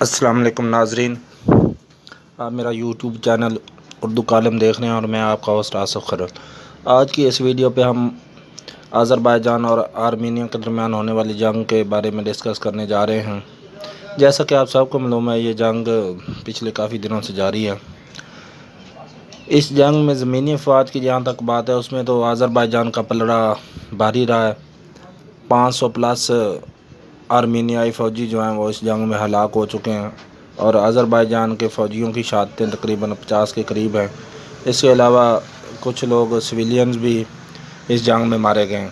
السلام علیکم ناظرین، آپ میرا یوٹیوب چینل اردو کالم دیکھ رہے ہیں اور میں آپ کا ہوسٹ آصف خرل۔ آج کی اس ویڈیو پہ ہم آذربائیجان اور آرمینیا کے درمیان ہونے والی جنگ کے بارے میں ڈسکس کرنے جا رہے ہیں۔ جیسا کہ آپ سب کو معلوم ہے، یہ جنگ پچھلے کافی دنوں سے جاری ہے۔ اس جنگ میں زمینی افواج کی جہاں تک بات ہے، اس میں تو آذربائیجان کا پلڑا بھاری رہا ہے۔ 500 پلس آرمینیائی فوجی جو ہیں وہ اس جنگ میں ہلاک ہو چکے ہیں، اور آذربائیجان کے فوجیوں کی شہادتیں تقریباً 50 کے قریب ہیں۔ اس کے علاوہ کچھ لوگ سویلینز بھی اس جنگ میں مارے گئے ہیں،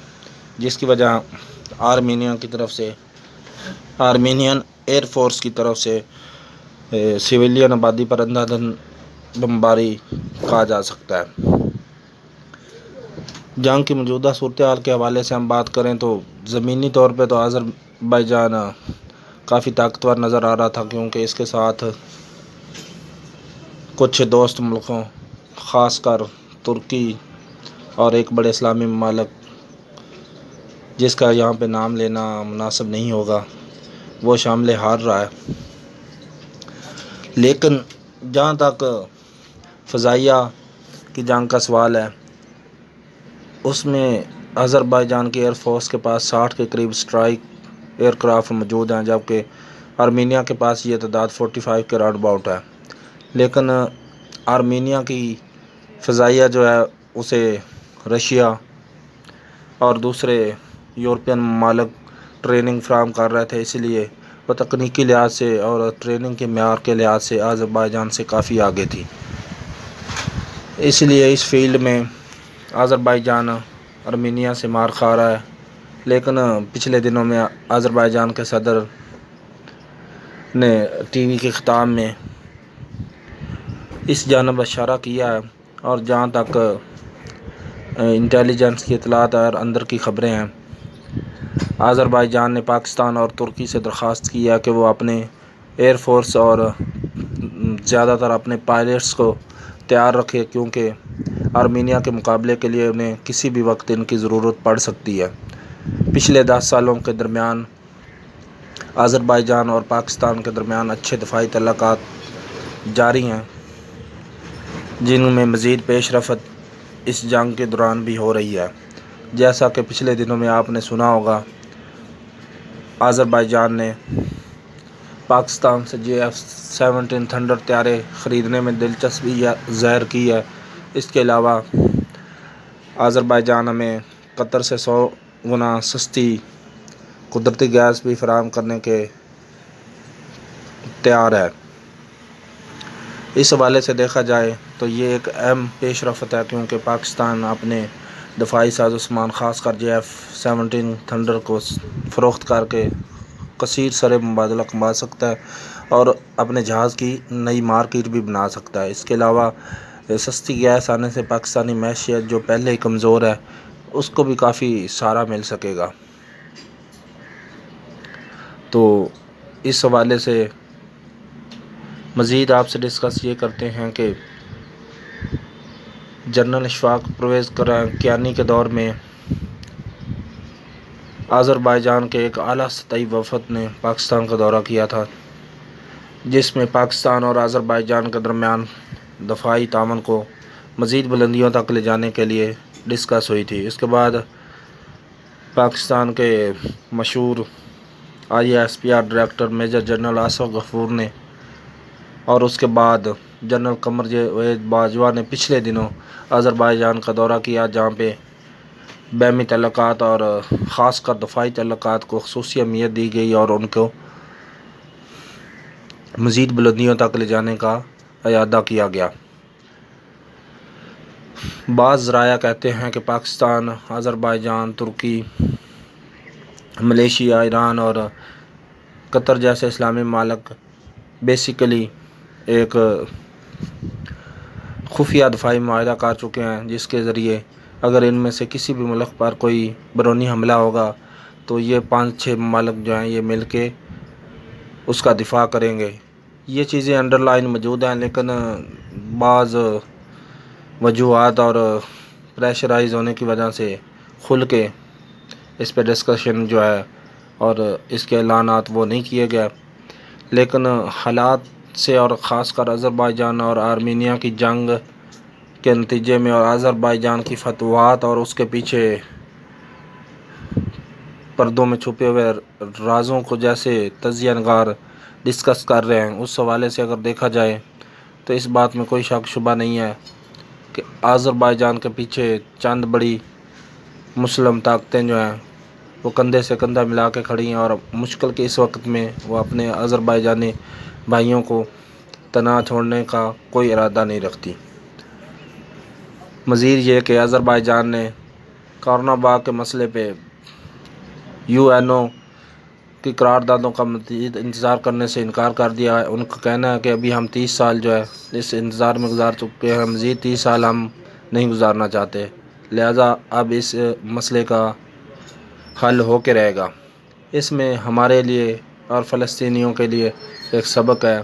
جس کی وجہ آرمینین ایئر فورس کی طرف سے سویلین آبادی پر اندھا دھند بمباری کہا جا سکتا ہے۔ جنگ کی موجودہ صورتحال کے حوالے سے ہم بات کریں تو زمینی طور پہ تو آذربائیجان کافی طاقتور نظر آ رہا تھا، کیونکہ اس کے ساتھ کچھ دوست ملکوں خاص کر ترکی اور ایک بڑے اسلامی ممالک جس کا یہاں پہ نام لینا مناسب نہیں ہوگا، وہ شامل حال رہا ہے۔ لیکن جہاں تک فضائیہ کی جنگ کا سوال ہے، اس میں آذربائیجان کی ایئر فورس کے پاس 60 کے قریب اسٹرائک ایئر کرافٹ موجود ہیں، جبکہ آرمینیا کے پاس یہ تعداد 45 کے راؤنڈ اباؤٹ ہے۔ لیکن آرمینیا کی فضائیہ جو ہے اسے رشیا اور دوسرے یورپین ممالک ٹریننگ فراہم کر رہے تھے، اس لیے وہ تکنیکی لحاظ سے اور ٹریننگ کے معیار کے لحاظ سے آذربائیجان سے کافی آگے تھی۔ اس لیے اس فیلڈ میں آذربائیجان آرمینیا سے مار کھا رہا ہے۔ لیکن پچھلے دنوں میں آذربائیجان کے صدر نے ٹی وی کے خطاب میں اس جانب اشارہ کیا ہے، اور جہاں تک انٹیلیجنس کی اطلاعات اور اندر کی خبریں ہیں، آذربائیجان نے پاکستان اور ترکی سے درخواست کی ہے کہ وہ اپنے ایئر فورس اور زیادہ تر اپنے پائلٹس کو تیار رکھے، کیونکہ آرمینیا کے مقابلے کے لیے انہیں کسی بھی وقت ان کی ضرورت پڑ سکتی ہے۔ پچھلے 10 سالوں کے درمیان آذربائیجان اور پاکستان کے درمیان اچھے دفاعی تعلقات جاری ہیں، جن میں مزید پیش رفت اس جنگ کے دوران بھی ہو رہی ہے۔ جیسا کہ پچھلے دنوں میں آپ نے سنا ہوگا، آذربائیجان نے پاکستان سے JF-17 تھنڈر طیارے خریدنے میں دلچسپی ظاہر کی ہے۔ اس کے علاوہ آذربائیجان ہمیں قطر سے 100 گنا سستی قدرتی گیس بھی فراہم کرنے کے تیار ہے۔ اس حوالے سے دیکھا جائے تو یہ ایک اہم پیش رفت ہے، کیونکہ پاکستان اپنے دفاعی ساز و سامان خاص کر JF-17 تھنڈر کو فروخت کر کے کثیر سر مبادلہ کما سکتا ہے اور اپنے جہاز کی نئی مارکیٹ بھی بنا سکتا ہے۔ اس کے علاوہ سستی گیس آنے سے پاکستانی معیشت جو پہلے ہی کمزور ہے، اس کو بھی کافی سہارا مل سکے گا۔ تو اس حوالے سے مزید آپ سے ڈسکس یہ کرتے ہیں کہ جنرل اشفاق پرویز کیانی کے دور میں آذربائیجان کے ایک اعلیٰ سطحی وفد نے پاکستان کا دورہ کیا تھا، جس میں پاکستان اور آذربائیجان کے درمیان دفاعی تعاون کو مزید بلندیوں تک لے جانے کے لیے ڈسکس ہوئی تھی۔ اس کے بعد پاکستان کے مشہور ISPR director major general Asif Ghafoor نے اور اس کے بعد جنرل قمر جاوید باجوہ نے پچھلے دنوں آذربائیجان کا دورہ کیا، جہاں پہ باہمی تعلقات اور خاص کر دفاعی تعلقات کو خصوصی اہمیت دی گئی اور ان کو مزید بلندیوں تک لے جانے کا اعادہ کیا گیا۔ بعض ذرائع کہتے ہیں کہ پاکستان، آذربائیجان، ترکی، ملیشیا، ایران اور قطر جیسے اسلامی ممالک بیسیکلی ایک خفیہ دفاعی معاہدہ کر چکے ہیں، جس کے ذریعے اگر ان میں سے کسی بھی ملک پر کوئی بیرونی حملہ ہوگا تو یہ 5-6 ممالک جو ہیں یہ مل کے اس کا دفاع کریں گے۔ یہ چیزیں انڈر لائن موجود ہیں، لیکن بعض وجوہات اور پریشرائز ہونے کی وجہ سے کھل کے اس پہ ڈسکشن جو ہے اور اس کے اعلانات وہ نہیں کیے گئے۔ لیکن حالات سے اور خاص کر آذربائیجان اور آرمینیا کی جنگ کے نتیجے میں اور آذربائیجان کی فتوحات اور اس کے پیچھے پردوں میں چھپے ہوئے رازوں کو جیسے تجزیہ نگار ڈسکس کر رہے ہیں، اس حوالے سے اگر دیکھا جائے تو اس بات میں کوئی شک شبہ نہیں ہے کہ آذربائیجان کے پیچھے چند بڑی مسلم طاقتیں جو ہیں وہ کندھے سے کندھا ملا کے کھڑی ہیں، اور مشکل کے اس وقت میں وہ اپنے آذربائیجانی بھائیوں کو تنہا چھوڑنے کا کوئی ارادہ نہیں رکھتی۔ مزید یہ کہ آذربائیجان نے کارنو باغ کے مسئلے پہ UN کی قراردادوں کا مزید انتظار کرنے سے انکار کر دیا ہے۔ ان کا کہنا ہے کہ ابھی ہم 30 سال جو ہے اس انتظار میں گزار چکے ہیں، مزید 30 سال ہم نہیں گزارنا چاہتے، لہذا اب اس مسئلے کا حل ہو کے رہے گا۔ اس میں ہمارے لیے اور فلسطینیوں کے لیے ایک سبق ہے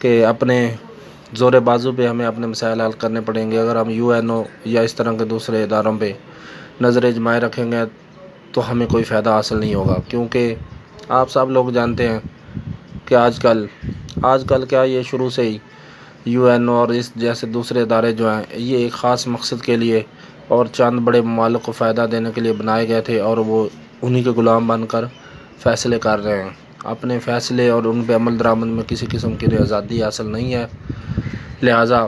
کہ اپنے زور بازو پہ ہمیں اپنے مسائل حل کرنے پڑیں گے۔ اگر ہم UN یا اس طرح کے دوسرے اداروں پہ نظر جمائے رکھیں گے تو ہمیں کوئی فائدہ حاصل نہیں ہوگا، کیونکہ آپ سب لوگ جانتے ہیں کہ آج کل کیا یہ شروع سے ہی UN اور اس جیسے دوسرے ادارے جو ہیں یہ ایک خاص مقصد کے لیے اور چند بڑے ممالک کو فائدہ دینے کے لیے بنائے گئے تھے، اور وہ انہی کے غلام بن کر فیصلے کر رہے ہیں۔ اپنے فیصلے اور ان پہ عمل درآمد میں کسی قسم کی آزادی حاصل نہیں ہے، لہٰذا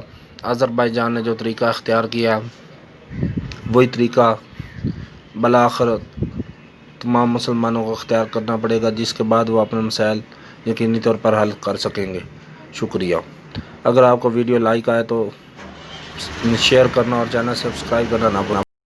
آذربائیجان نے جو طریقہ اختیار کیا وہی طریقہ بالآخر تمام مسلمانوں کو اختیار کرنا پڑے گا، جس کے بعد وہ اپنے مسائل یقینی طور پر حل کر سکیں گے۔ شکریہ۔ اگر آپ کو ویڈیو لائک آئے تو شیئر کرنا اور چینل سبسکرائب کرنا نہ بھولیں۔